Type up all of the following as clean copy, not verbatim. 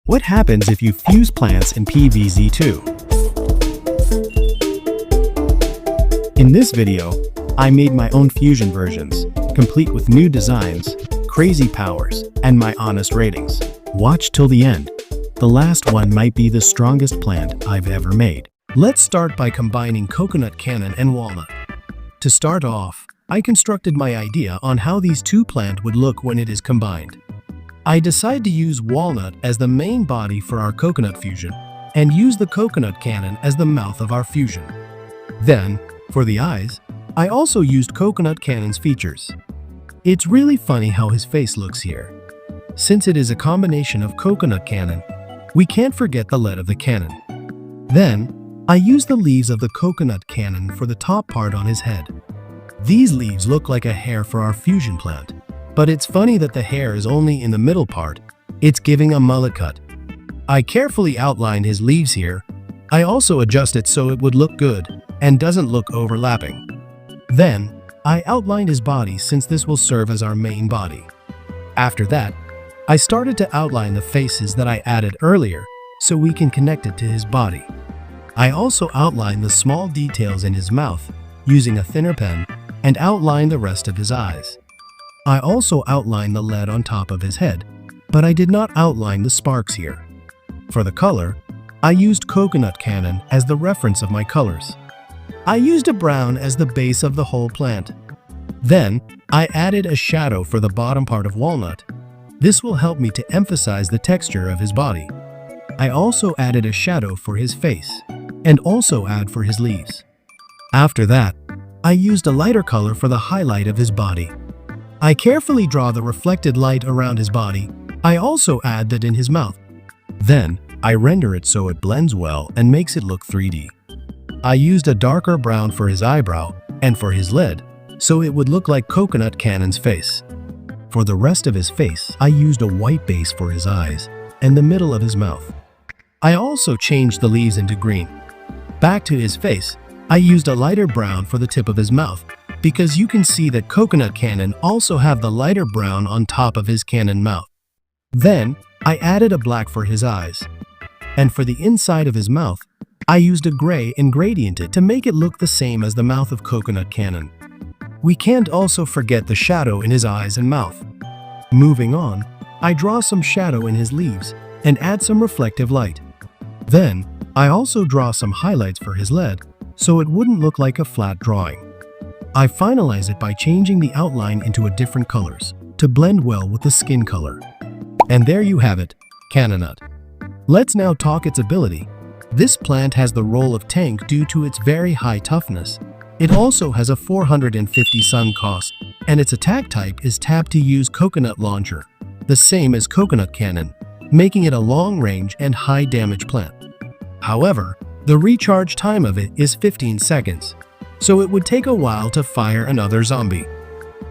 What happens if you fuse plants in PvZ2? In this video, I made my own fusion versions, complete with new designs, crazy powers, and my honest ratings. Watch till the end. The last one might be the strongest plant I've ever made. Let's start by combining coconut cannon and walnut. To start off, I constructed my idea on how these two plants would look when it is combined. I decided to use walnut as the main body for our coconut fusion and use the coconut cannon as the mouth of our fusion. Then, for the eyes, I also used coconut cannon's features. It's really funny how his face looks here. Since it is a combination of coconut cannon, we can't forget the lead of the cannon. Then, I used the leaves of the coconut cannon for the top part on his head. These leaves look like a hair for our fusion plant. But it's funny that the hair is only in the middle part. It's giving a mullet cut. I carefully outlined his leaves here. I also adjusted so it would look good and doesn't look overlapping. Then, I outlined his body since this will serve as our main body. After that, I started to outline the faces that I added earlier so we can connect it to his body. I also outlined the small details in his mouth using a thinner pen and outlined the rest of his eyes. I also outlined the lead on top of his head, but I did not outline the sparks here. For the color, I used coconut cannon as the reference of my colors. I used a brown as the base of the whole plant. Then, I added a shadow for the bottom part of walnut. This will help me to emphasize the texture of his body. I also added a shadow for his face, and also add for his leaves. After that, I used a lighter color for the highlight of his body. I carefully draw the reflected light around his body. I also add that in his mouth. Then, I render it so it blends well and makes it look 3D. I used a darker brown for his eyebrow and for his lid, so it would look like coconut cannon's face. For the rest of his face, I used a white base for his eyes and the middle of his mouth. I also changed the leaves into green. Back to his face, I used a lighter brown for the tip of his mouth, because you can see that coconut cannon also have the lighter brown on top of his cannon mouth. Then, I added a black for his eyes. And for the inside of his mouth, I used a gray and gradiented to make it look the same as the mouth of coconut cannon. We can't also forget the shadow in his eyes and mouth. Moving on, I draw some shadow in his leaves and add some reflective light. Then, I also draw some highlights for his lead so it wouldn't look like a flat drawing. I finalize it by changing the outline into a different colors to blend well with the skin color. And there you have it, cannonut. Let's now talk its ability. This plant has the role of tank due to its very high toughness. It also has a 450 sun cost, and its attack type is tap to use coconut launcher, the same as coconut cannon, making it a long range and high damage plant. However, the recharge time of it is 15 seconds. So it would take a while to fire another zombie.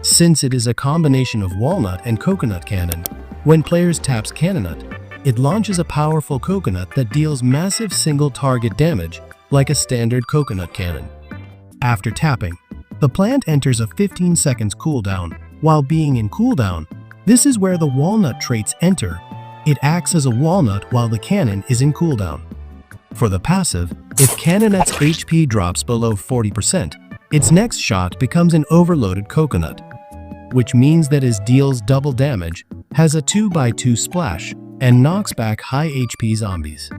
Since it is a combination of walnut and coconut cannon, when players taps cannonut, it launches a powerful coconut that deals massive single target damage like a standard coconut cannon. After tapping, the plant enters a 15 seconds cooldown. While being in cooldown, this is where the walnut traits enter. It acts as a walnut while the cannon is in cooldown. For the passive, if cannonut's HP drops below 40%, its next shot becomes an overloaded coconut, which means that it deals double damage, has a 2x2 splash, and knocks back high HP zombies.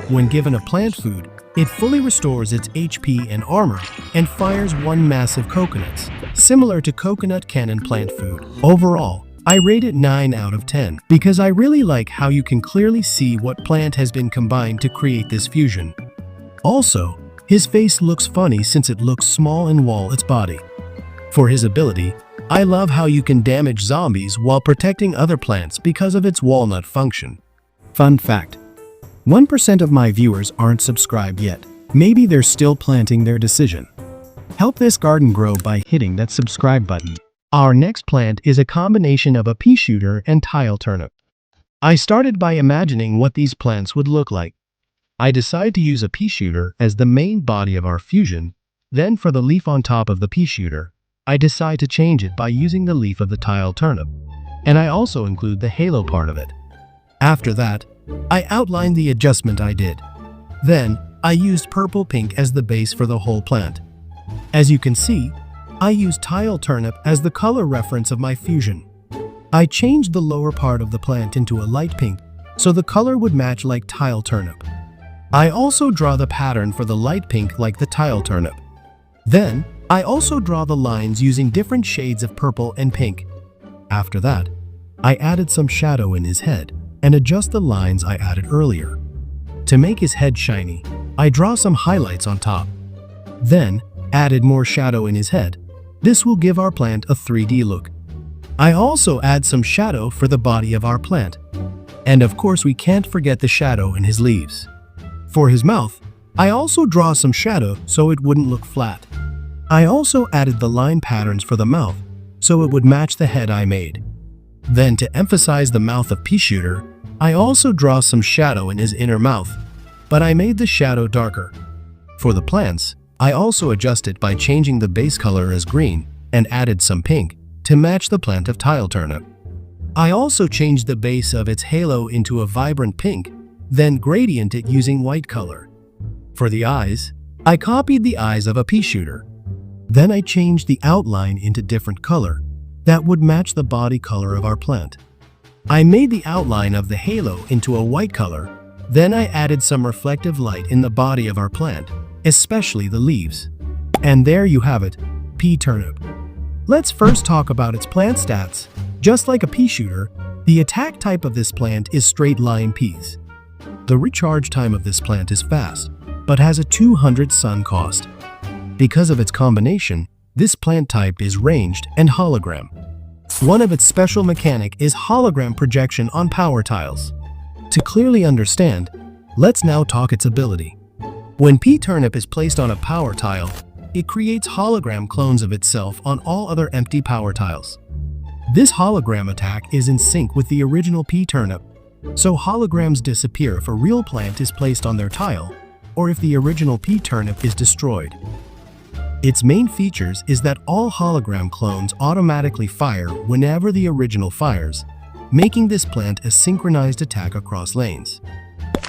When given a plant food, it fully restores its HP and armor and fires one massive coconuts, similar to coconut cannon plant food. Overall, I rate it 9 out of 10 because I really like how you can clearly see what plant has been combined to create this fusion. Also, his face looks funny since it looks small in its body. For his ability, I love how you can damage zombies while protecting other plants because of its walnut function. Fun fact: 1% of my viewers aren't subscribed yet. Maybe they're still planting their decision. Help this garden grow by hitting that subscribe button. Our next plant is a combination of a pea shooter and tile turnip. I started by imagining what these plants would look like. I decided to use a pea shooter as the main body of our fusion. Then for the leaf on top of the pea shooter, I decide to change it by using the leaf of the tile turnip. And I also include the halo part of it. After that, I outlined the adjustment I did. Then, I used purple pink as the base for the whole plant. As you can see, I used tile turnip as the color reference of my fusion. I changed the lower part of the plant into a light pink so the color would match like tile turnip. I also draw the pattern for the light pink like the tile turnip. Then, I also draw the lines using different shades of purple and pink. After that, I added some shadow in his head and adjust the lines I added earlier. To make his head shiny, I draw some highlights on top. Then, added more shadow in his head. This will give our plant a 3D look. I also add some shadow for the body of our plant. And of course we can't forget the shadow in his leaves. For his mouth, I also draw some shadow so it wouldn't look flat. I also added the line patterns for the mouth so it would match the head I made. Then to emphasize the mouth of Pea Shooter, I also draw some shadow in his inner mouth, but I made the shadow darker. For the plants, I also adjusted by changing the base color as green and added some pink to match the plant of tile turnip. I also changed the base of its halo into a vibrant pink, then gradient it using white color. For the eyes, I copied the eyes of a pea shooter. Then I changed the outline into different color that would match the body color of our plant. I made the outline of the halo into a white color, then I added some reflective light in the body of our plant, especially the leaves. And there you have it, pea turnip. Let's first talk about its plant stats. Just like a pea shooter, the attack type of this plant is straight line peas. The recharge time of this plant is fast, but has a 200 sun cost. Because of its combination, this plant type is ranged and hologram. One of its special mechanic is hologram projection on power tiles. To clearly understand, let's now talk its ability. When pea turnip is placed on a power tile, it creates hologram clones of itself on all other empty power tiles. This hologram attack is in sync with the original pea turnip, so holograms disappear if a real plant is placed on their tile, or if the original pea turnip is destroyed. Its main features is that all hologram clones automatically fire whenever the original fires, making this plant a synchronized attack across lanes.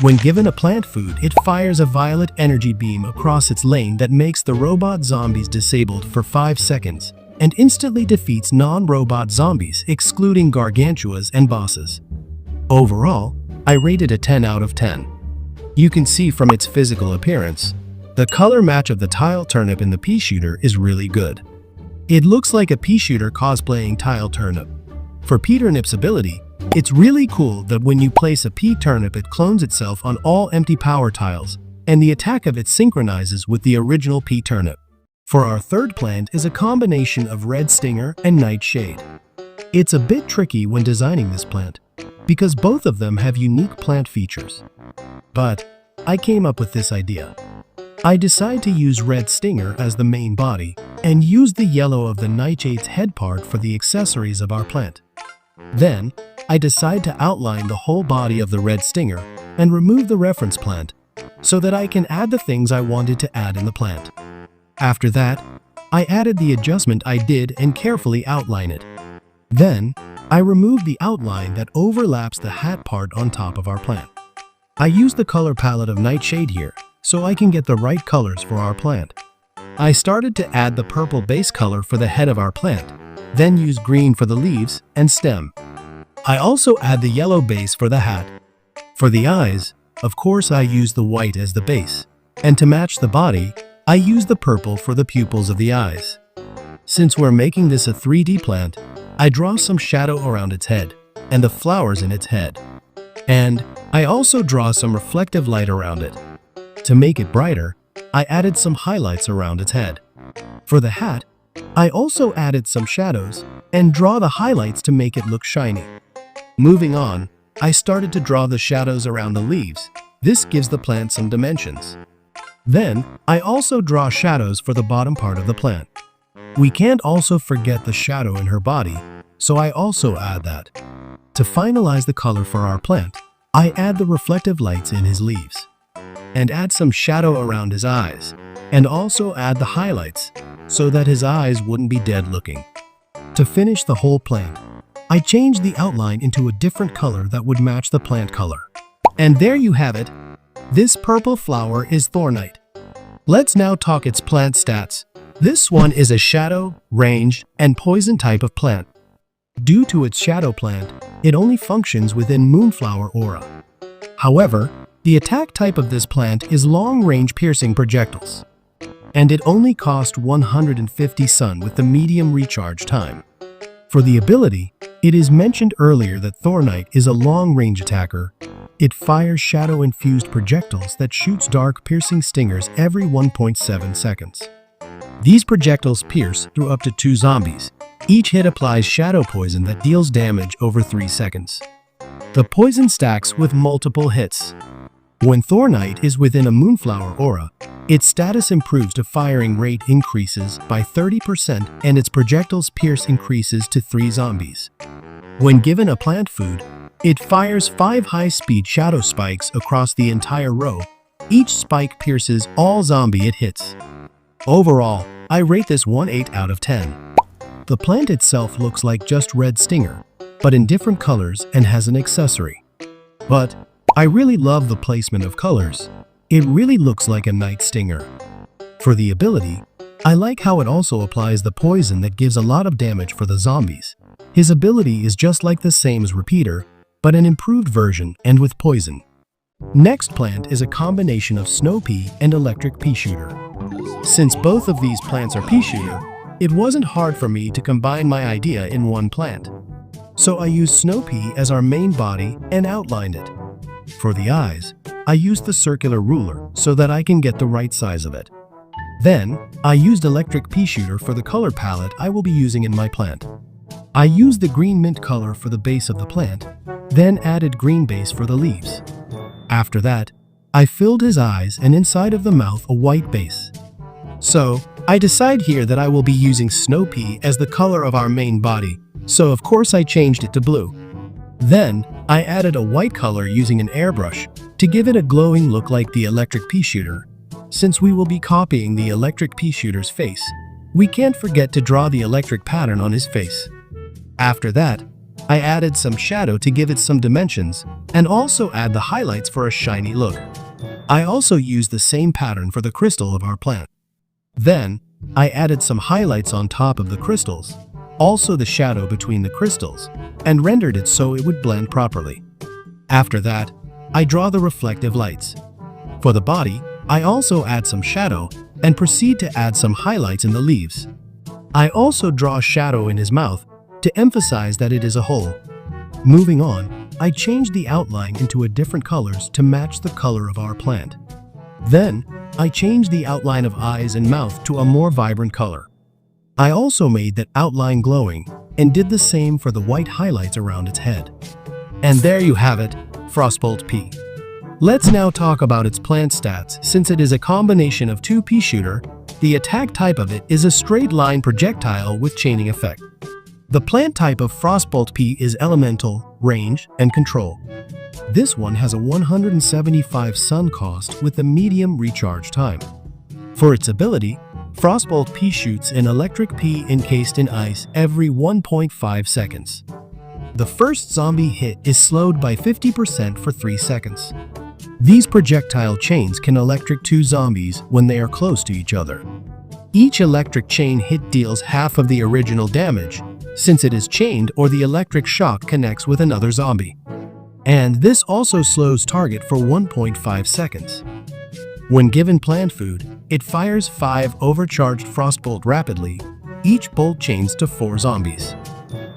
When given a plant food, it fires a violet energy beam across its lane that makes the robot zombies disabled for 5 seconds and instantly defeats non-robot zombies, excluding gargantuas and bosses. Overall, I rated a 10 out of 10. You can see from its physical appearance, the color match of the tile turnip in the pea shooter is really good. It looks like a pea shooter cosplaying tile turnip. For pea turnip's ability, it's really cool that when you place a pea turnip it clones itself on all empty power tiles, and the attack of it synchronizes with the original pea turnip. For our third plant is a combination of red stinger and nightshade. It's a bit tricky when designing this plant, because both of them have unique plant features. But I came up with this idea. I decide to use red stinger as the main body and use the yellow of the nightshade's head part for the accessories of our plant. Then, I decide to outline the whole body of the red stinger and remove the reference plant so that I can add the things I wanted to add in the plant. After that, I added the adjustment I did and carefully outline it. Then, I removed the outline that overlaps the hat part on top of our plant. I used the color palette of Nightshade here, so I can get the right colors for our plant. I started to add the purple base color for the head of our plant, then use green for the leaves and stem. I also add the yellow base for the hat. For the eyes, of course I use the white as the base, and to match the body, I use the purple for the pupils of the eyes. Since we're making this a 3D plant, I draw some shadow around its head and the flowers in its head. And I also draw some reflective light around it. To make it brighter, I added some highlights around its head. For the hat, I also added some shadows and draw the highlights to make it look shiny. Moving on, I started to draw the shadows around the leaves. This gives the plant some dimensions. Then, I also draw shadows for the bottom part of the plant. We can't also forget the shadow in her body, so I also add that. To finalize the color for our plant, I add the reflective lights in his leaves, and add some shadow around his eyes, and also add the highlights, so that his eyes wouldn't be dead looking. To finish the whole plant, I changed the outline into a different color that would match the plant color. And there you have it. This purple flower is Thornite. Let's now talk its plant stats. This one is a shadow, range, and poison type of plant. Due to its shadow plant, it only functions within Moonflower aura. However, the attack type of this plant is long-range piercing projectiles. And it only cost 150 sun with the medium recharge time. For the ability, it is mentioned earlier that Thornite is a long-range attacker. It fires shadow-infused projectiles that shoots dark piercing stingers every 1.7 seconds. These projectiles pierce through up to 2 zombies. Each hit applies shadow poison that deals damage over 3 seconds. The poison stacks with multiple hits. When Thornite is within a Moonflower aura, its status improves to firing rate increases by 30% and its projectiles pierce increases to 3 zombies. When given a plant food, it fires 5 high-speed shadow spikes across the entire row. Each spike pierces all zombie it hits. Overall, I rate this one 8 out of 10. The plant itself looks like just red stinger, but in different colors and has an accessory. But I really love the placement of colors. It really looks like a night stinger. For the ability, I like how it also applies the poison that gives a lot of damage for the zombies. His ability is just like the same as Repeater, but an improved version and with poison. Next plant is a combination of Snow Pea and Electric Pea Shooter. Since both of these plants are pea shooter, it wasn't hard for me to combine my idea in one plant. So I used Snow Pea as our main body and outlined it. For the eyes, I used the circular ruler so that I can get the right size of it. Then, I used Electric Pea Shooter for the color palette I will be using in my plant. I used the green mint color for the base of the plant, then added green base for the leaves. After that, I filled his eyes and inside of the mouth a white base. So, I decide here that I will be using Snow Pea as the color of our main body, so of course I changed it to blue. Then, I added a white color using an airbrush to give it a glowing look like the Electric Pea Shooter. Since we will be copying the Electric Pea Shooter's face, we can't forget to draw the electric pattern on his face. After that, I added some shadow to give it some dimensions and also add the highlights for a shiny look. I also used the same pattern for the crystal of our plant. Then, I added some highlights on top of the crystals, also the shadow between the crystals, and rendered it so it would blend properly. After that, I draw the reflective lights. For the body, I also add some shadow and proceed to add some highlights in the leaves. I also draw shadow in his mouth to emphasize that it is a hole. Moving on, I changed the outline into a different colors to match the color of our plant. Then, I changed the outline of eyes and mouth to a more vibrant color. I also made that outline glowing and did the same for the white highlights around its head. And there you have it, Frostbolt Pea. Let's now talk about its plant stats. Since it is a combination of 2 pea shooter, the attack type of it is a straight line projectile with chaining effect. The plant type of Frostbolt Pea is elemental, range, and control. This one has a 175 sun cost with a medium recharge time. For its ability, Frostbolt Pea shoots an electric pea encased in ice every 1.5 seconds. The first zombie hit is slowed by 50% for 3 seconds. These projectile chains can electric 2 zombies when they are close to each other. Each electric chain hit deals half of the original damage, since it is chained or the electric shock connects with another zombie. And this also slows target for 1.5 seconds. When given plant food, it fires 5 overcharged frostbolt rapidly. Each bolt chains to 4 zombies.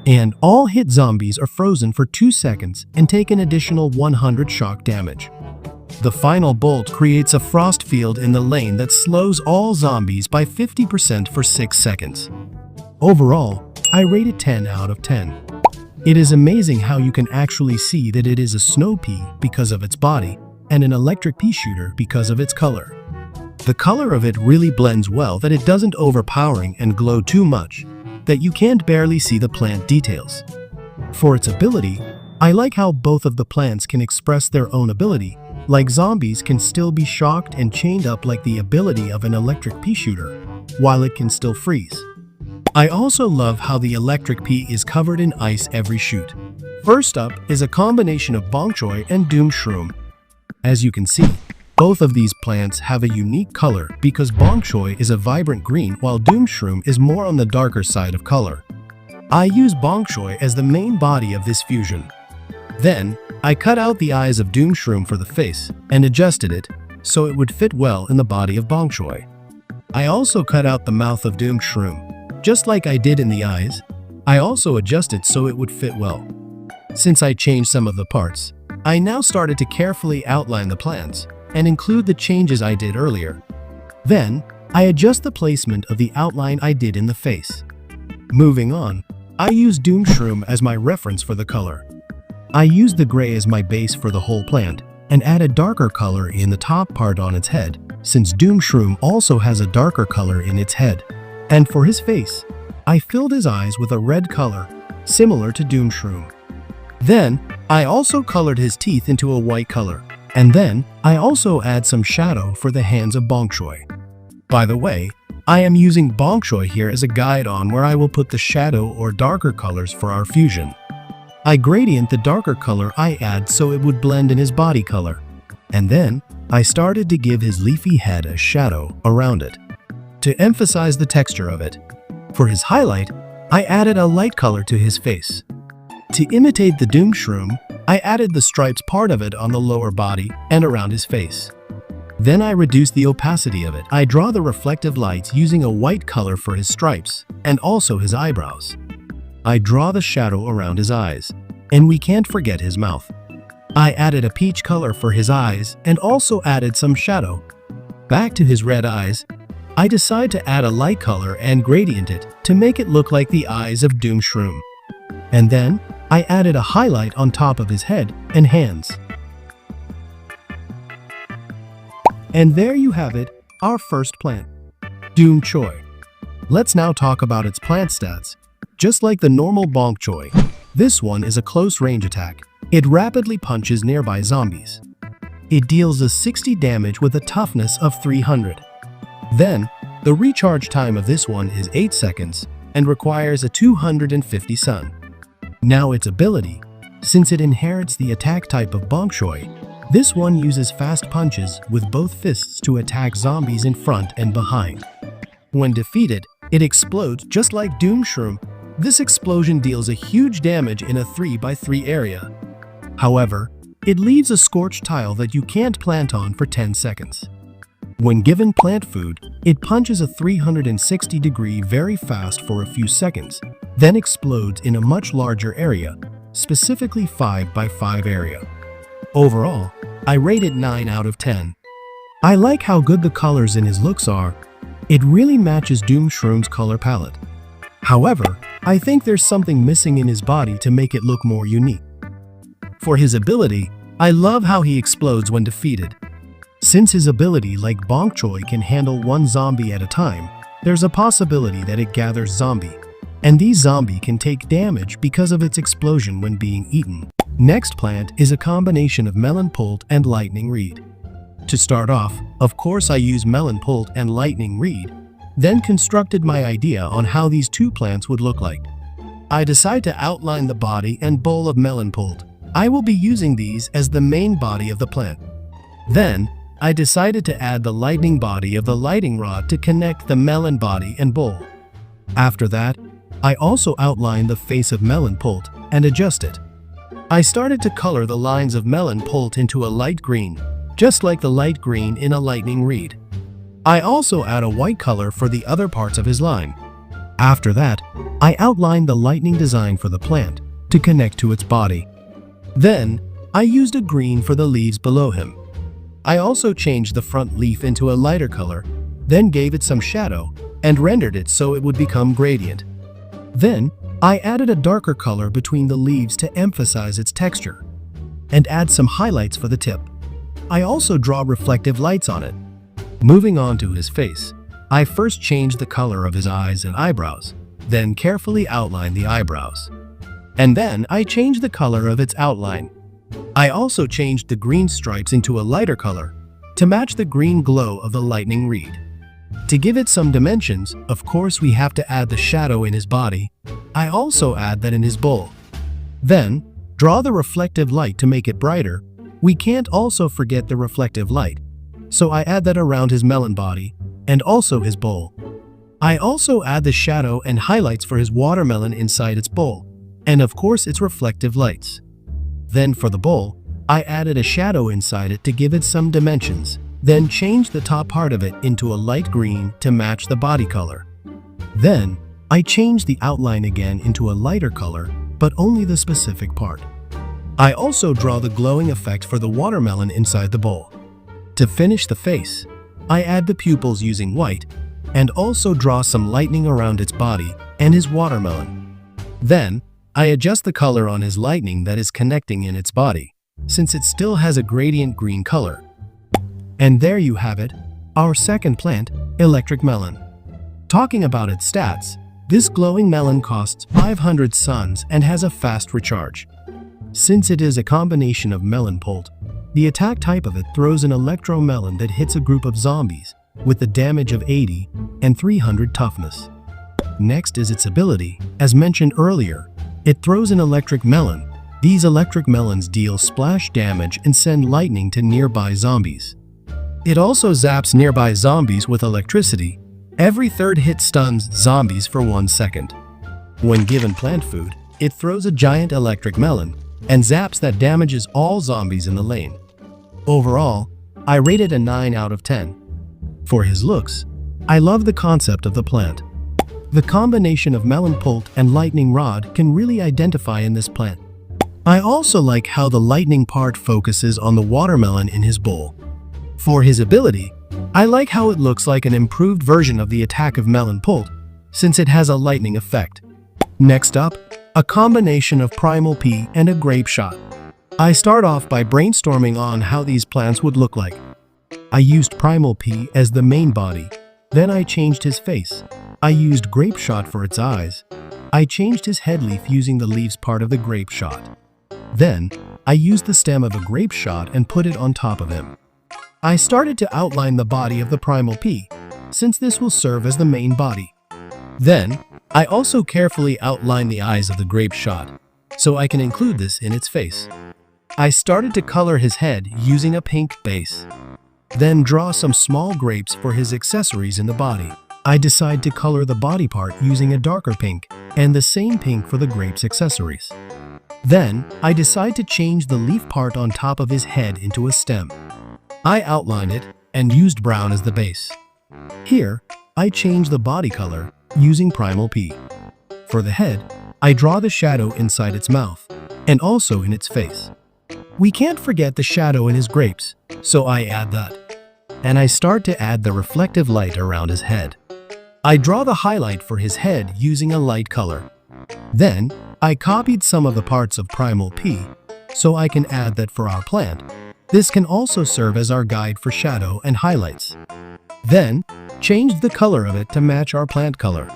And all hit zombies are frozen for 2 seconds and take an additional 100 shock damage. The final bolt creates a frost field in the lane that slows all zombies by 50% for 6 seconds. Overall, I rate it 10 out of 10. It is amazing how you can actually see that it is a snow pea because of its body and an electric pea shooter because of its color. The color of it really blends well, that it doesn't overpowering and glow too much, that you can't barely see the plant details. For its ability, I like how both of the plants can express their own ability, like zombies can still be shocked and chained up like the ability of an electric pea shooter, while it can still freeze. I also love how the electric pea is covered in ice every shoot. First up is a combination of Bok Choy and Doom Shroom. As you can see, both of these plants have a unique color because bok choy is a vibrant green while doomshroom is more on the darker side of color. I use bok choy as the main body of this fusion. Then, I cut out the eyes of doomshroom for the face and adjusted it so it would fit well in the body of bok choy. I also cut out the mouth of doomshroom, just like I did in the eyes. I also adjusted so it would fit well. Since I changed some of the parts, I now started to carefully outline the plants and include the changes I did earlier. Then, I adjust the placement of the outline I did in the face. Moving on, I use doomshroom as my reference for the color. I used the gray as my base for the whole plant and added darker color in the top part on its head, since doomshroom also has a darker color in its head. And for his face, I filled his eyes with a red color, similar to doomshroom. Then, I also colored his teeth into a white color. And then, I also add some shadow for the hands of bok choy. By the way, I am using bok choy here as a guide on where I will put the shadow or darker colors for our fusion. I gradient the darker color I add so it would blend in his body color. And then, I started to give his leafy head a shadow around it, to emphasize the texture of it. For his highlight, I added a light color to his face. To imitate the doomshroom, I added the stripes part of it on the lower body and around his face. Then I reduced the opacity of it. I draw the reflective lights using a white color for his stripes and also his eyebrows. I draw the shadow around his eyes, and we can't forget his mouth. I added a peach color for his eyes and also added some shadow. Back to his red eyes, I decide to add a light color and gradient it to make it look like the eyes of doomshroom. And then, I added a highlight on top of his head and hands. And there you have it, our first plant, Doom Choy. Let's now talk about its plant stats. Just like the normal bok choy, this one is a close range attack. It rapidly punches nearby zombies. It deals a 60 damage with a toughness of 300. Then, the recharge time of this one is 8 seconds and requires a 250 sun. Now its ability, since it inherits the attack type of bok choy, this one uses fast punches with both fists to attack zombies in front and behind. When defeated, it explodes just like doomshroom. This explosion deals a huge damage in a 3x3 area. However, it leaves a scorched tile that you can't plant on for 10 seconds. When given plant food, it punches a 360 degree very fast for a few seconds, then explodes in a much larger area, specifically 5x5 area. Overall, I rate it 9 out of 10. I like how good the colors in his looks are. It really matches doomshroom's color palette. However, I think there's something missing in his body to make it look more unique. For his ability, I love how he explodes when defeated. Since his ability like bok choy can handle one zombie at a time, there's a possibility that it gathers zombie. And these zombie can take damage because of its explosion when being eaten. Next plant is a combination of melon pult and lightning reed. To start off, of course I use melon pult and lightning reed, then constructed my idea on how these two plants would look like. I decide to outline the body and bowl of melon pult. I will be using these as the main body of the plant. Then, I decided to add the lightning body of the lighting rod to connect the melon body and bowl. After that, I also outlined the face of melon pult and adjust it. I started to color the lines of melon pult into a light green, just like the light green in a lightning reed. I also add a white color for the other parts of his line. After that, I outlined the lightning design for the plant to connect to its body. Then, I used a green for the leaves below him. I also changed the front leaf into a lighter color, then gave it some shadow and rendered it so it would become gradient. Then, I added a darker color between the leaves to emphasize its texture and add some highlights for the tip. I also draw reflective lights on it. Moving on to his face, I first changed the color of his eyes and eyebrows, then carefully outlined the eyebrows. And then I changed the color of its outline. I also changed the green stripes into a lighter color to match the green glow of the lightning reed. To give it some dimensions, of course we have to add the shadow in his body. I also add that in his bowl. Then, draw the reflective light to make it brighter, We can't also forget the reflective light, so I add that around his melon body and also his bowl. I also add the shadow and highlights for his watermelon inside its bowl, and of course its reflective lights. Then for the bowl, I added a shadow inside it to give it some dimensions, then changed the top part of it into a light green to match the body color. Then, I changed the outline again into a lighter color, but only the specific part. I also draw the glowing effect for the watermelon inside the bowl. To finish the face, I add the pupils using white, and also draw some lightning around its body and his watermelon. Then, I adjust the color on his lightning that is connecting in its body, since it still has a gradient green color. And there you have it, our second plant, electric melon. Talking about its stats, this glowing melon costs 500 suns and has a fast recharge. Since it is a combination of melon pult, the attack type of it throws an electro melon that hits a group of zombies with a damage of 80 and 300 toughness. Next is its ability. As mentioned earlier, it throws an electric melon. These electric melons deal splash damage and send lightning to nearby zombies. It also zaps nearby zombies with electricity. Every third hit stuns zombies for 1 second. When given plant food, it throws a giant electric melon and zaps that damages all zombies in the lane. Overall, I rate it a 9 out of 10. For his looks, I love the concept of the plant. The combination of melon pult and lightning rod can really identify in this plant. I also like how the lightning part focuses on the watermelon in his bowl. For his ability, I like how it looks like an improved version of the attack of melon pult, since it has a lightning effect. Next up, a combination of primal pea and a grape shot. I start off by brainstorming on how these plants would look like. I used primal pea as the main body, then I changed his face. I used grape shot for its eyes. I changed his head leaf using the leaves part of the grape shot. Then, I used the stem of a grape shot and put it on top of him. I started to outline the body of the primal pea, since this will serve as the main body. Then, I also carefully outlined the eyes of the grape shot, so I can include this in its face. I started to color his head using a pink base. Then draw some small grapes for his accessories in the body. I decide to color the body part using a darker pink and the same pink for the grapes accessories. Then, I decide to change the leaf part on top of his head into a stem. I outlined it and used brown as the base. Here, I change the body color using primal pea. For the head, I draw the shadow inside its mouth and also in its face. We can't forget the shadow in his grapes, so I add that. And I start to add the reflective light around his head. I draw the highlight for his head using a light color. Then, I copied some of the parts of primal pea, so I can add that for our plant. This can also serve as our guide for shadow and highlights. Then, changed the color of it to match our plant color.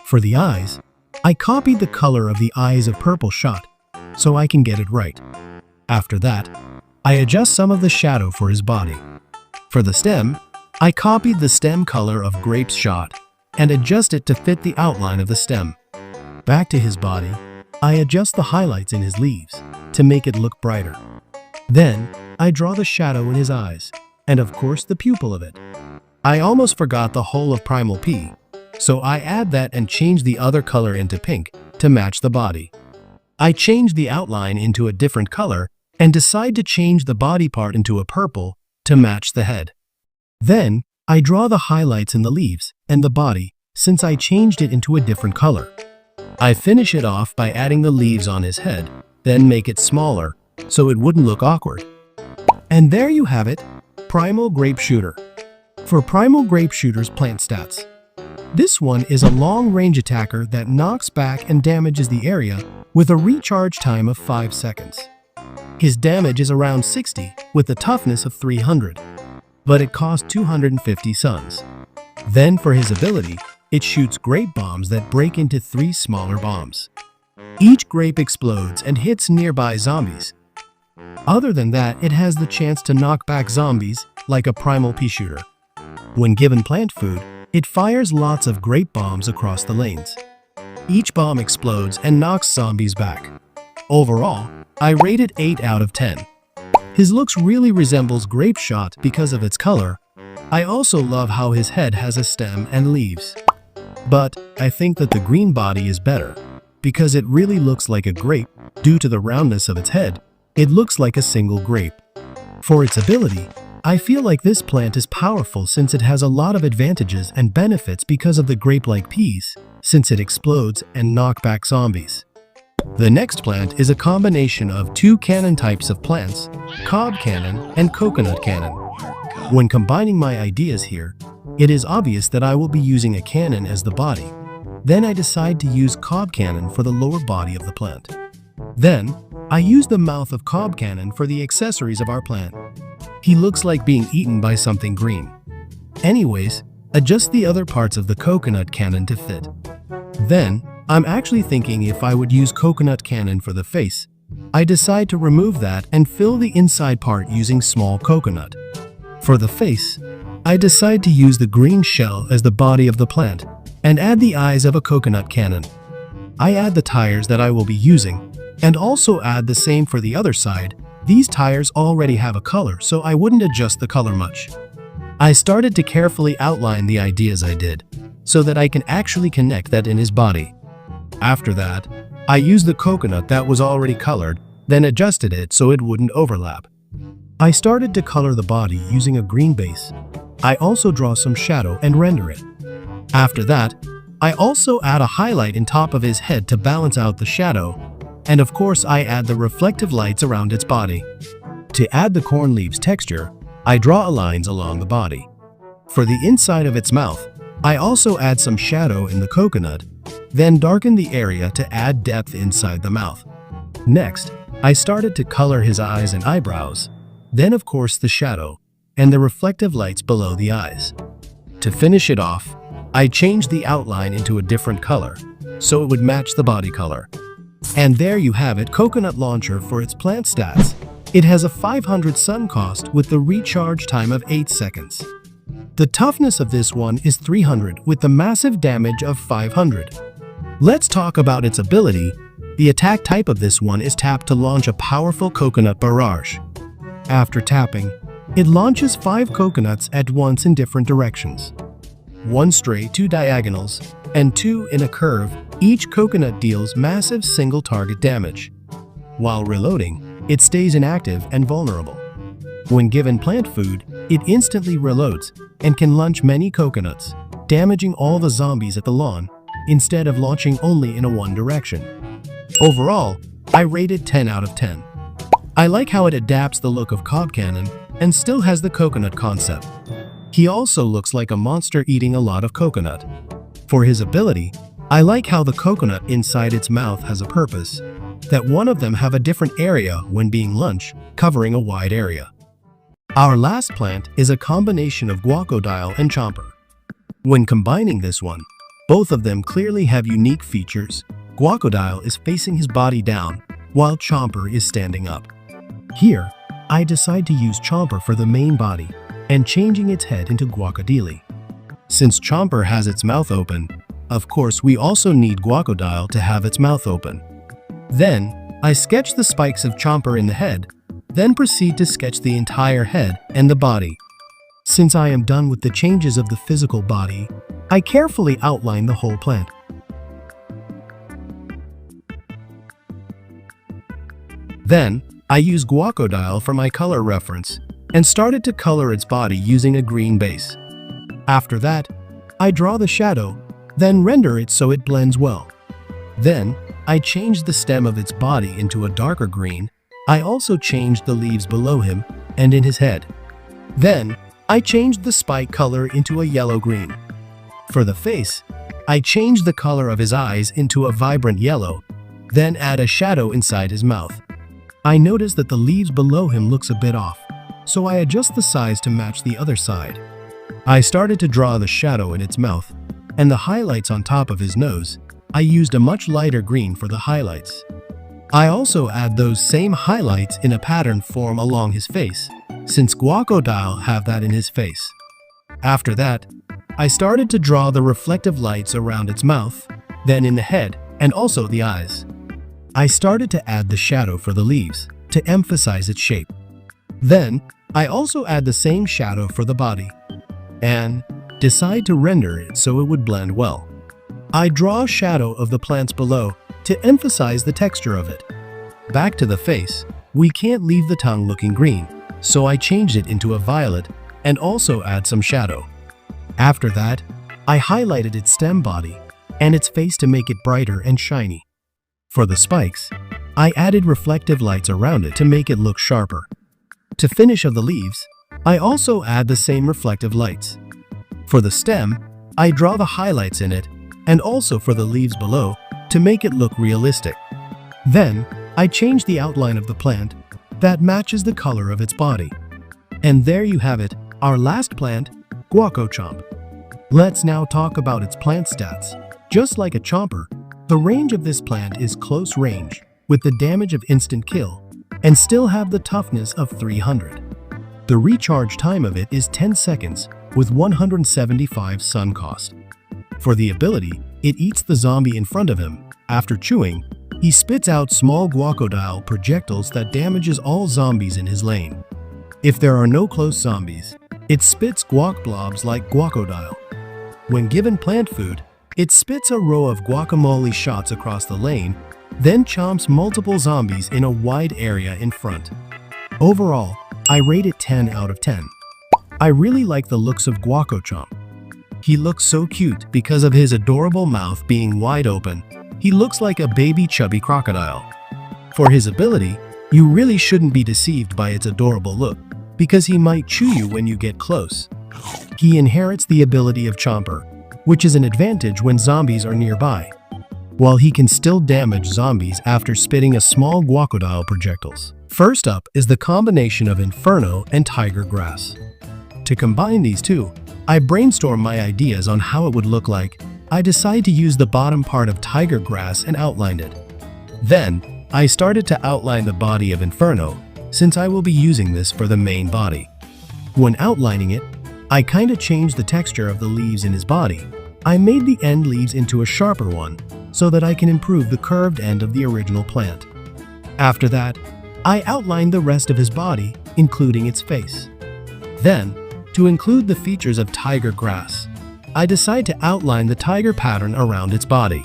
For the eyes, I copied the color of the eyes of purple shot, so I can get it right. After that, I adjust some of the shadow for his body. For the stem, I copied the stem color of grapes shot and adjust it to fit the outline of the stem. Back to his body, I adjust the highlights in his leaves to make it look brighter. Then, I draw the shadow in his eyes and of course the pupil of it. I almost forgot the whole of primal pea, so I add that and change the other color into pink to match the body. I change the outline into a different color and decide to change the body part into a purple to match the head. Then, I draw the highlights in the leaves and the body since I changed it into a different color. I finish it off by adding the leaves on his head, then make it smaller so it wouldn't look awkward. And there you have it, Primal Grape Shooter. For Primal Grape Shooter's plant stats, this one is a long-range attacker that knocks back and damages the area with a recharge time of 5 seconds. His damage is around 60 with a toughness of 300, but it costs 250 suns. Then for his ability, it shoots grape bombs that break into 3 smaller bombs. Each grape explodes and hits nearby zombies. Other than that, it has the chance to knock back zombies like a primal pea shooter. When given plant food, it fires lots of grape bombs across the lanes. Each bomb explodes and knocks zombies back. Overall, I rate it 8 out of 10. His looks really resembles grape shot because of its color. I also love how his head has a stem and leaves. But I think that the green body is better, because it really looks like a grape. Due to the roundness of its head, it looks like a single grape. For its ability, I feel like this plant is powerful since it has a lot of advantages and benefits because of the grape-like peas, since it explodes and knock back zombies. The next plant is a combination of two cannon types of plants, cob cannon and coconut cannon. When combining my ideas here, it is obvious that I will be using a cannon as the body. Then I decide to use cob cannon for the lower body of the plant. Then, I use the mouth of cob cannon for the accessories of our plant. He looks like being eaten by something green. Anyways, adjust the other parts of the coconut cannon to fit. Then, I'm actually thinking if I would use coconut cannon for the face. I decide to remove that and fill the inside part using small coconut. For the face, I decide to use the green shell as the body of the plant and add the eyes of a coconut cannon. I add the tires that I will be using and also add the same for the other side. These tires already have a color, so I wouldn't adjust the color much. I started to carefully outline the ideas I did so that I can actually connect that in his body. After that, I used the coconut that was already colored, then adjusted it so it wouldn't overlap. I started to color the body using a green base. I also draw some shadow and render it. After that, I also add a highlight in top of his head to balance out the shadow, and of course I add the reflective lights around its body. To add the corn leaves texture, I draw lines along the body. For the inside of its mouth, I also add some shadow in the coconut, then darken the area to add depth inside the mouth. Next, I started to color his eyes and eyebrows, then of course the shadow, and the reflective lights below the eyes. To finish it off, I changed the outline into a different color, so it would match the body color. And there you have it, coconut launcher for its plant stats. It has a 500 sun cost with the recharge time of 8 seconds. The toughness of this one is 300 with the massive damage of 500. Let's talk about its ability. The attack type of this one is tap to launch a powerful coconut barrage. After tapping, it launches 5 coconuts at once in different directions. 1 straight, 2 diagonals, and 2 in a curve. Each coconut deals massive single target damage. While reloading, it stays inactive and vulnerable. When given plant food, it instantly reloads and can launch many coconuts, damaging all the zombies at the lawn, instead of launching only in a one direction. Overall, I rate it 10 out of 10. I like how it adapts the look of cob cannon and still has the coconut concept. He also looks like a monster eating a lot of coconut. For his ability, I like how the coconut inside its mouth has a purpose, that one of them have a different area when being launched, covering a wide area. Our last plant is a combination of guacodile and chomper. When combining this one, both of them clearly have unique features. Guacodile is facing his body down, while chomper is standing up. Here, I decide to use chomper for the main body and changing its head into guacodile. Since chomper has its mouth open, of course we also need guacodile to have its mouth open. Then, I sketch the spikes of chomper in the head, then proceed to sketch the entire head and the body. Since I am done with the changes of the physical body, I carefully outline the whole plant. Then, I use guacodile for my color reference and started to color its body using a green base. After that, I draw the shadow, then render it so it blends well. Then, I changed the stem of its body into a darker green. I also changed the leaves below him and in his head. Then, I changed the spike color into a yellow-green. For the face, I changed the color of his eyes into a vibrant yellow, then add a shadow inside his mouth. I noticed that the leaves below him looks a bit off, so I adjust the size to match the other side. I started to draw the shadow in its mouth, and the highlights on top of his nose. I used a much lighter green for the highlights. I also add those same highlights in a pattern form along his face, since guacodile have that in his face. After that, I started to draw the reflective lights around its mouth, then in the head, and also the eyes. I started to add the shadow for the leaves, to emphasize its shape. Then, I also add the same shadow for the body and decide to render it so it would blend well. I draw a shadow of the plants below to emphasize the texture of it. Back to the face, we can't leave the tongue looking green, so I changed it into a violet and also add some shadow. After that, I highlighted its stem body and its face to make it brighter and shiny. For the spikes, I added reflective lights around it to make it look sharper. To finish of the leaves, I also add the same reflective lights. For the stem, I draw the highlights in it and also for the leaves below to make it look realistic. Then, I change the outline of the plant that matches the color of its body. And there you have it, our last plant, Guaco Chomp. Let's now talk about its plant stats. Just like a chomper, the range of this plant is close range, with the damage of instant kill, and still have the toughness of 300. The recharge time of it is 10 seconds, with 175 sun cost. For the ability, it eats the zombie in front of him. After chewing, he spits out small guacodile projectiles that damages all zombies in his lane. If there are no close zombies, it spits guac blobs like guacodile. When given plant food, it spits a row of guacamole shots across the lane, then chomps multiple zombies in a wide area in front. Overall, I rate it 10 out of 10. I really like the looks of Guaco Chomp. He looks so cute because of his adorable mouth being wide open. He looks like a baby chubby crocodile. For his ability, you really shouldn't be deceived by its adorable look, because he might chew you when you get close. He inherits the ability of Chomper, which is an advantage when zombies are nearby, while he can still damage zombies after spitting a small guacodile projectiles. First up is the combination of Inferno and Tiger Grass. To combine these two, I brainstorm my ideas on how it would look like. I decide to use the bottom part of Tiger Grass and outlined it. Then, I started to outline the body of Inferno, since I will be using this for the main body. When outlining it, I kinda changed the texture of the leaves in his body. I made the end leaves into a sharper one, so that I can improve the curved end of the original plant. After that, I outlined the rest of his body, including its face. Then, to include the features of Tiger Grass, I decide to outline the tiger pattern around its body.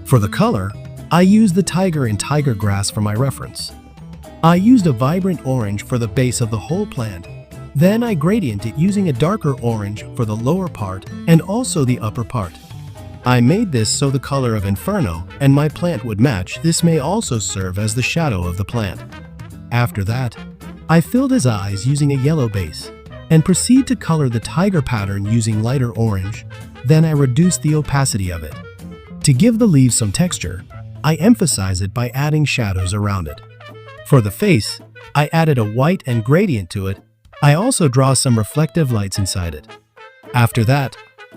For the color, I used the tiger in Tiger Grass for my reference. I used a vibrant orange for the base of the whole plant. Then I gradient it using a darker orange for the lower part and also the upper part. I made this so the color of Inferno and my plant would match. This may also serve as the shadow of the plant. After that, I filled his eyes using a yellow base and proceed to color the tiger pattern using lighter orange. Then I reduced the opacity of it. To give the leaves some texture, I emphasize it by adding shadows around it. For the face, I added a white and gradient to it. I also draw some reflective lights inside it. After that,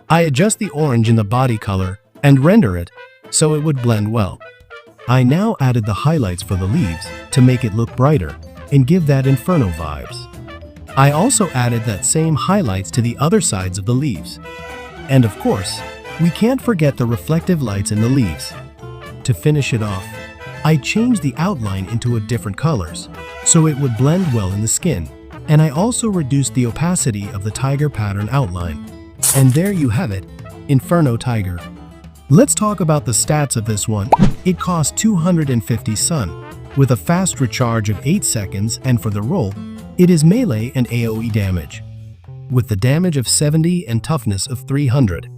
I adjust the orange in the body color and render it so it would blend well. I now added the highlights for the leaves to make it look brighter and give that Inferno vibes. I also added that same highlights to the other sides of the leaves. And of course, we can't forget the reflective lights in the leaves. To finish it off, I changed the outline into a different colors so it would blend well in the skin, and I also reduced the opacity of the tiger pattern outline. And there you have it, Inferno Tiger. Let's talk about the stats of this one. It costs 250 sun, with a fast recharge of 8 seconds, and for the roll, it is melee and AoE damage, with the damage of 70 and toughness of 300.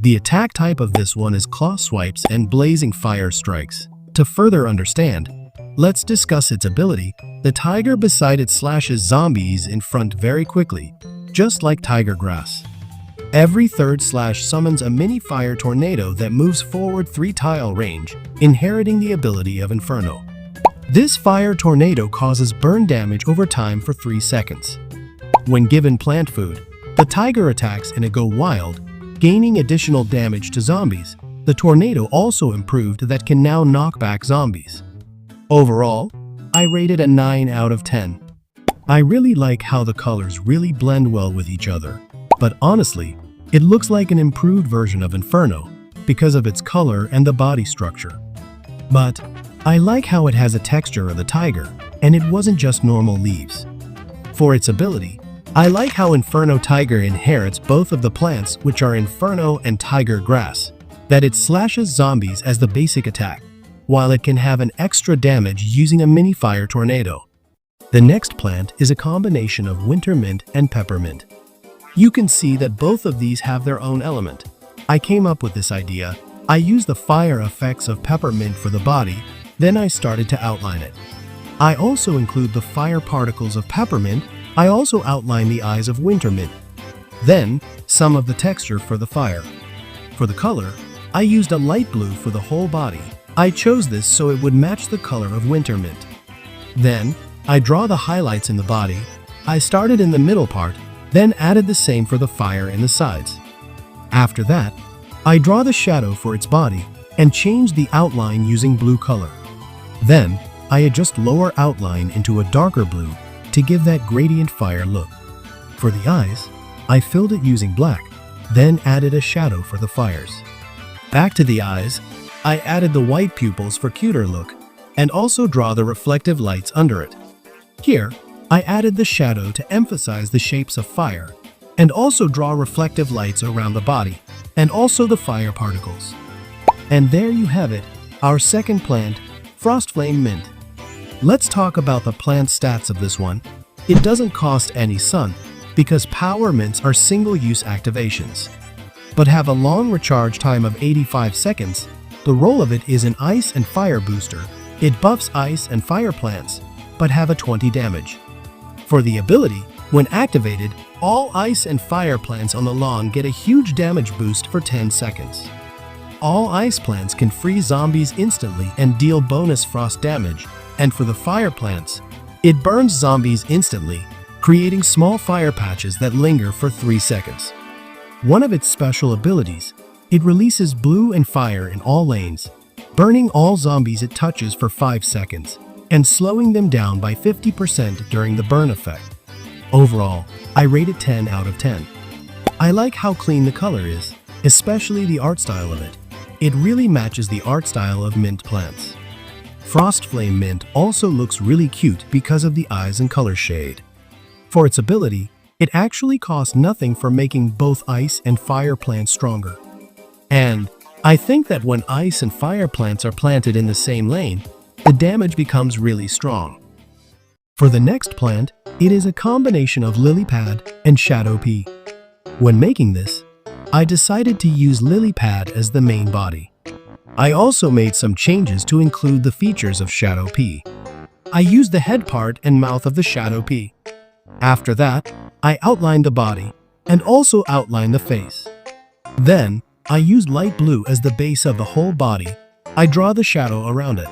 The attack type of this one is claw swipes and blazing fire strikes. To further understand, let's discuss its ability. The tiger beside it slashes zombies in front very quickly, just like Tiger Grass. Every third slash summons a mini fire tornado that moves forward 3 tile range, inheriting the ability of Inferno. This fire tornado causes burn damage over time for 3 seconds. When given plant food, the tiger attacks and it go wild, gaining additional damage to zombies. The tornado also improved that can now knock back zombies. Overall, I rated a 9 out of 10. I really like how the colors really blend well with each other, but honestly, it looks like an improved version of Inferno because of its color and the body structure. But I like how it has a texture of the tiger, and it wasn't just normal leaves. For its ability, I like how Inferno Tiger inherits both of the plants, which are Inferno and Tiger Grass, that it slashes zombies as the basic attack, while it can have an extra damage using a mini fire tornado. The next plant is a combination of winter mint and peppermint. You can see that both of these have their own element. I came up with this idea. I used the fire effects of peppermint for the body, then I started to outline it. I also include the fire particles of peppermint. I also outline the eyes of winter mint. Then, some of the texture for the fire. For the color, I used a light blue for the whole body. I chose this so it would match the color of winter mint. Then, I draw the highlights in the body. I started in the middle part, then added the same for the fire in the sides. After that, I draw the shadow for its body and change the outline using blue color. Then, I adjust lower outline into a darker blue to give that gradient fire look. For the eyes, I filled it using black, then added a shadow for the fires. Back to the eyes, I added the white pupils for cuter look and also draw the reflective lights under it. Here, I added the shadow to emphasize the shapes of fire and also draw reflective lights around the body and also the fire particles. And there you have it, our second plant, Frostflame Mint. Let's talk about the plant stats of this one. It doesn't cost any sun because power mints are single-use activations, but have a long recharge time of 85 seconds. The role of it is an ice and fire booster. It buffs ice and fire plants, but have a 20 damage. For the ability, when activated, all ice and fire plants on the lawn get a huge damage boost for 10 seconds. All ice plants can freeze zombies instantly and deal bonus frost damage, and for the fire plants, it burns zombies instantly, creating small fire patches that linger for 3 seconds. One of its special abilities, it releases blue and fire in all lanes, burning all zombies it touches for 5 seconds, and slowing them down by 50% during the burn effect. Overall, I rate it 10 out of 10. I like how clean the color is, especially the art style of it. It really matches the art style of mint plants. Frostflame Mint also looks really cute because of the eyes and color shade. For its ability, it actually costs nothing for making both ice and fire plants stronger. And I think that when ice and fire plants are planted in the same lane, the damage becomes really strong. For the next plant, it is a combination of lily pad and shadow pea. When making this, I decided to use lily pad as the main body. I also made some changes to include the features of shadow pea. I used the head part and mouth of the shadow pea. After that, I outlined the body and also outlined the face. Then, I used light blue as the base of the whole body. I draw the shadow around it.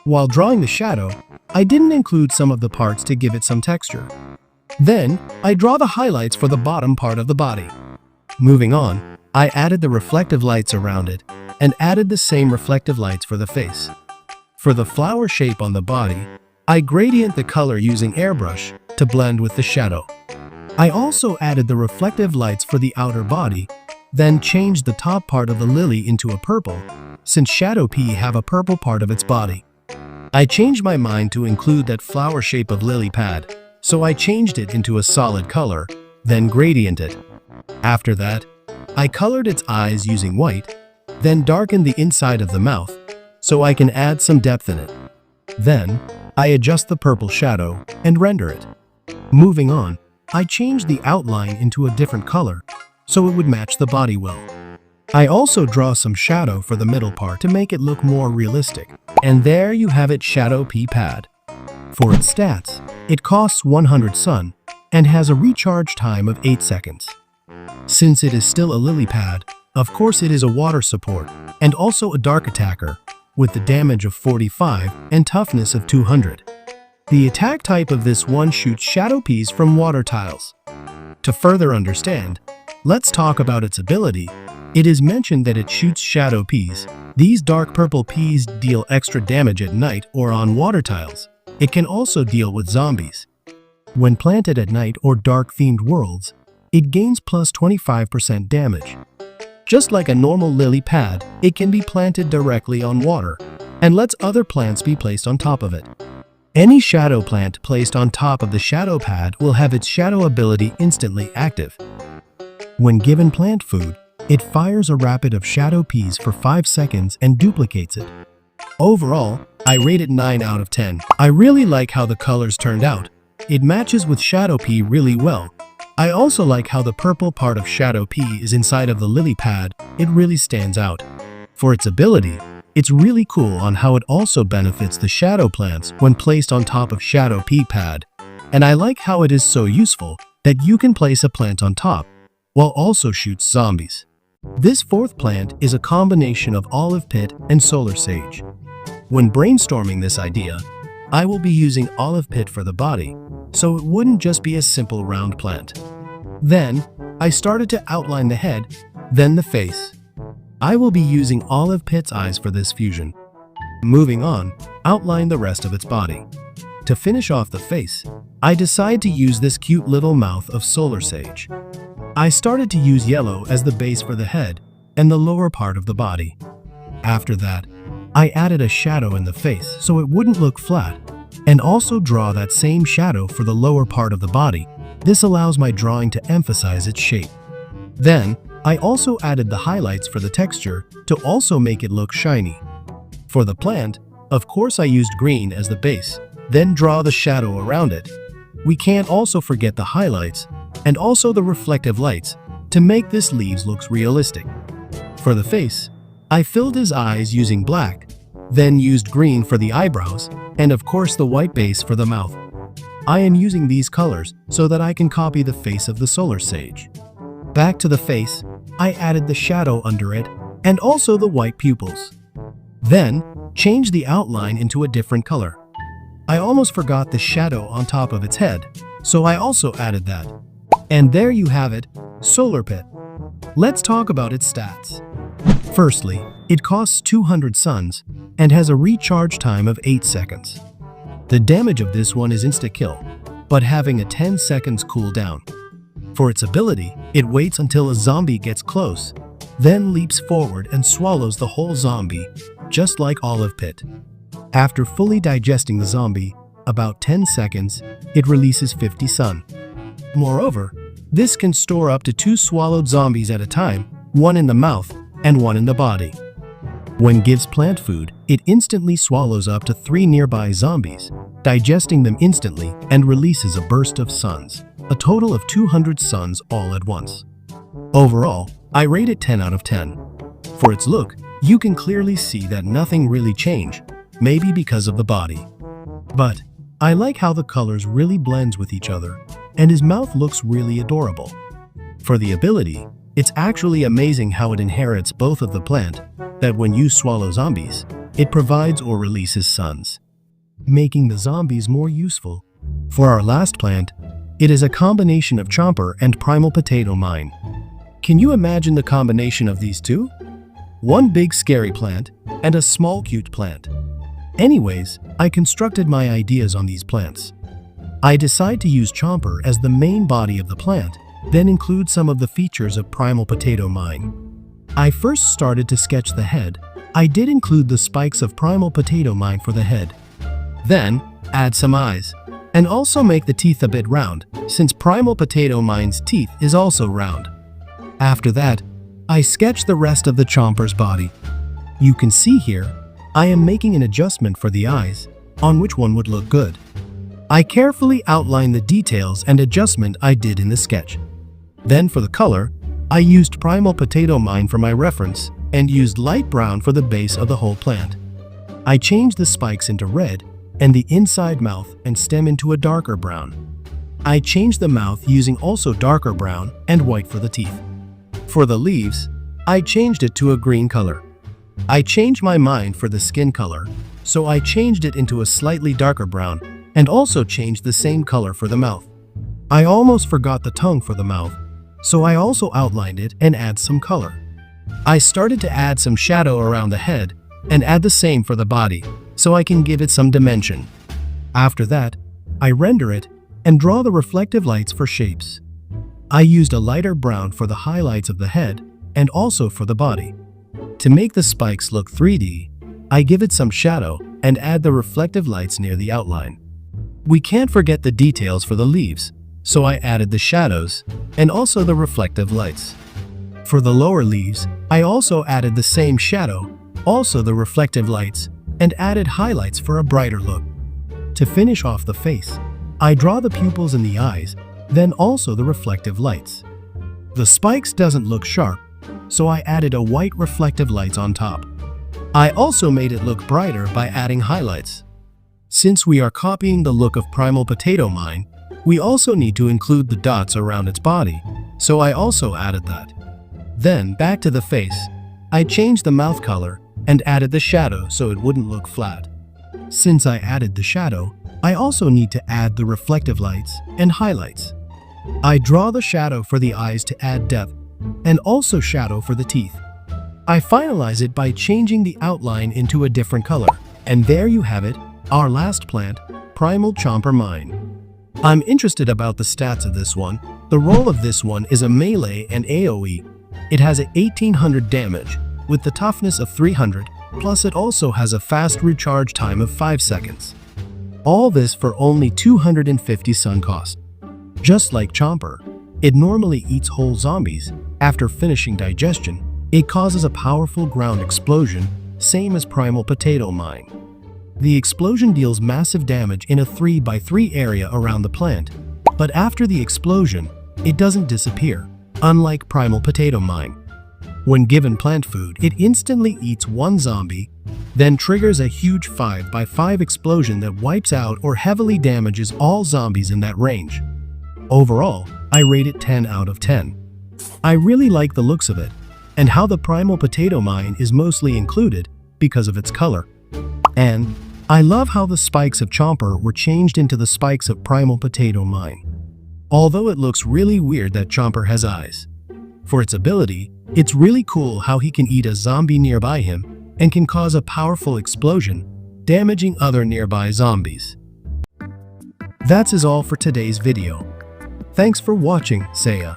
While drawing the shadow, I didn't include some of the parts to give it some texture. Then, I draw the highlights for the bottom part of the body. Moving on, I added the reflective lights around it and added the same reflective lights for the face. For the flower shape on the body, I gradient the color using airbrush to blend with the shadow. I also added the reflective lights for the outer body, then changed the top part of the lily into a purple, since shadow pea have a purple part of its body. I changed my mind to include that flower shape of lily pad, so I changed it into a solid color, then gradient it. After that, I colored its eyes using white, then darkened the inside of the mouth, so I can add some depth in it. Then, I adjust the purple shadow and render it. Moving on, I changed the outline into a different color, so it would match the body well. I also draw some shadow for the middle part to make it look more realistic. And there you have it, shadow pea pad. For its stats, it costs 100 sun and has a recharge time of 8 seconds. Since it is still a lily pad, of course it is a water support and also a dark attacker with the damage of 45 and toughness of 200. The attack type of this one shoots shadow peas from water tiles. To further understand, let's talk about its ability. It is mentioned that it shoots shadow peas. These dark purple peas deal extra damage at night or on water tiles. It can also deal with zombies. When planted at night or dark-themed worlds, it gains plus 25% damage. Just like a normal lily pad, it can be planted directly on water and lets other plants be placed on top of it. Any shadow plant placed on top of the shadow pad will have its shadow ability instantly active. When given plant food, it fires a rapid of shadow peas for 5 seconds and duplicates it. Overall, I rate it 9 out of 10. I really like how the colors turned out. It matches with shadow pea really well. I also like how the purple part of shadow pea is inside of the lily pad. It really stands out. For its ability, it's really cool on how it also benefits the shadow plants when placed on top of shadow pea pad. And I like how it is so useful that you can place a plant on top while also shoots zombies. This fourth plant is a combination of olive pit and solar sage. When brainstorming this idea, I will be using olive pit for the body, so it wouldn't just be a simple round plant. Then, I started to outline the head, then the face. I will be using olive pit's eyes for this fusion. Moving on, outline the rest of its body. To finish off the face, I decide to use this cute little mouth of solar sage. I started to use yellow as the base for the head and the lower part of the body. After that, I added a shadow in the face so it wouldn't look flat, and also draw that same shadow for the lower part of the body. This allows my drawing to emphasize its shape. Then, I also added the highlights for the texture to also make it look shiny. For the plant, of course I used green as the base, then draw the shadow around it. We can't also forget the highlights and also the reflective lights to make this leaves looks realistic. For the face, I filled his eyes using black, then used green for the eyebrows, and of course the white base for the mouth. I am using these colors so that I can copy the face of the solar sage. Back to the face, I added the shadow under it and also the white pupils. Then, changed the outline into a different color. I almost forgot the shadow on top of its head, so I also added that. And there you have it, Solar Pit. Let's talk about its stats. Firstly, it costs 200 suns and has a recharge time of 8 seconds. The damage of this one is insta-kill, but having a 10 seconds cooldown. For its ability, it waits until a zombie gets close, then leaps forward and swallows the whole zombie, just like Olive Pit. After fully digesting the zombie, about 10 seconds, it releases 50 sun. Moreover, this can store up to 2 swallowed zombies at a time, one in the mouth and one in the body. When gives plant food, it instantly swallows up to 3 nearby zombies, digesting them instantly and releases a burst of suns, a total of 200 suns all at once. Overall, I rate it 10 out of 10. For its look, you can clearly see that nothing really changed, maybe because of the body. But I like how the colors really blends with each other, and his mouth looks really adorable. For the ability, it's actually amazing how it inherits both of the plant, that when you swallow zombies, it provides or releases suns, making the zombies more useful. For our last plant, it is a combination of chomper and primal potato mine. Can you imagine the combination of these two? One big scary plant and a small cute plant. Anyways, I constructed my ideas on these plants. I decide to use chomper as the main body of the plant, then include some of the features of primal potato mine. I first started to sketch the head. I did include the spikes of primal potato mine for the head. Then, add some eyes, and also make the teeth a bit round, since primal potato mine's teeth is also round. After that, I sketched the rest of the chomper's body. You can see here, I am making an adjustment for the eyes, on which one would look good. I carefully outline the details and adjustment I did in the sketch. Then for the color, I used primal potato mine for my reference and used light brown for the base of the whole plant. I changed the spikes into red and the inside mouth and stem into a darker brown. I changed the mouth using also darker brown and white for the teeth. For the leaves, I changed it to a green color. I changed my mind for the skin color, so I changed it into a slightly darker brown and also changed the same color for the mouth. I almost forgot the tongue for the mouth, so I also outlined it and add some color. I started to add some shadow around the head and add the same for the body, so I can give it some dimension. After that, I render it and draw the reflective lights for shapes. I used a lighter brown for the highlights of the head and also for the body. To make the spikes look 3D, I give it some shadow and add the reflective lights near the outline. We can't forget the details for the leaves, so I added the shadows and also the reflective lights. For the lower leaves, I also added the same shadow, also the reflective lights, and added highlights for a brighter look. To finish off the face, I draw the pupils in the eyes, then also the reflective lights. The spikes doesn't look sharp, so I added a white reflective lights on top. I also made it look brighter by adding highlights. Since we are copying the look of Primal Potato Mine, we also need to include the dots around its body, so I also added that. Then, back to the face, I changed the mouth color and added the shadow so it wouldn't look flat. Since I added the shadow, I also need to add the reflective lights and highlights. I draw the shadow for the eyes to add depth, and also shadow for the teeth. I finalize it by changing the outline into a different color, and there you have it, our last plant, Primal Chomper Mine. I'm interested about the stats of this one. The role of this one is a melee and AoE. It has a 1800 damage, with the toughness of 300, plus it also has a fast recharge time of 5 seconds. All this for only 250 sun cost. Just like Chomper, it normally eats whole zombies. After finishing digestion, it causes a powerful ground explosion, same as Primal Potato Mine. The explosion deals massive damage in a 3x3 area around the plant, but after the explosion, it doesn't disappear, unlike Primal Potato Mine. When given plant food, it instantly eats one zombie, then triggers a huge 5x5 explosion that wipes out or heavily damages all zombies in that range. Overall, I rate it 10 out of 10. I really like the looks of it, and how the Primal Potato Mine is mostly included because of its color. And I love how the spikes of Chomper were changed into the spikes of Primal Potato Mine. Although it looks really weird that Chomper has eyes. For its ability, it's really cool how he can eat a zombie nearby him and can cause a powerful explosion, damaging other nearby zombies. That's all for today's video. Thanks for watching, Saya.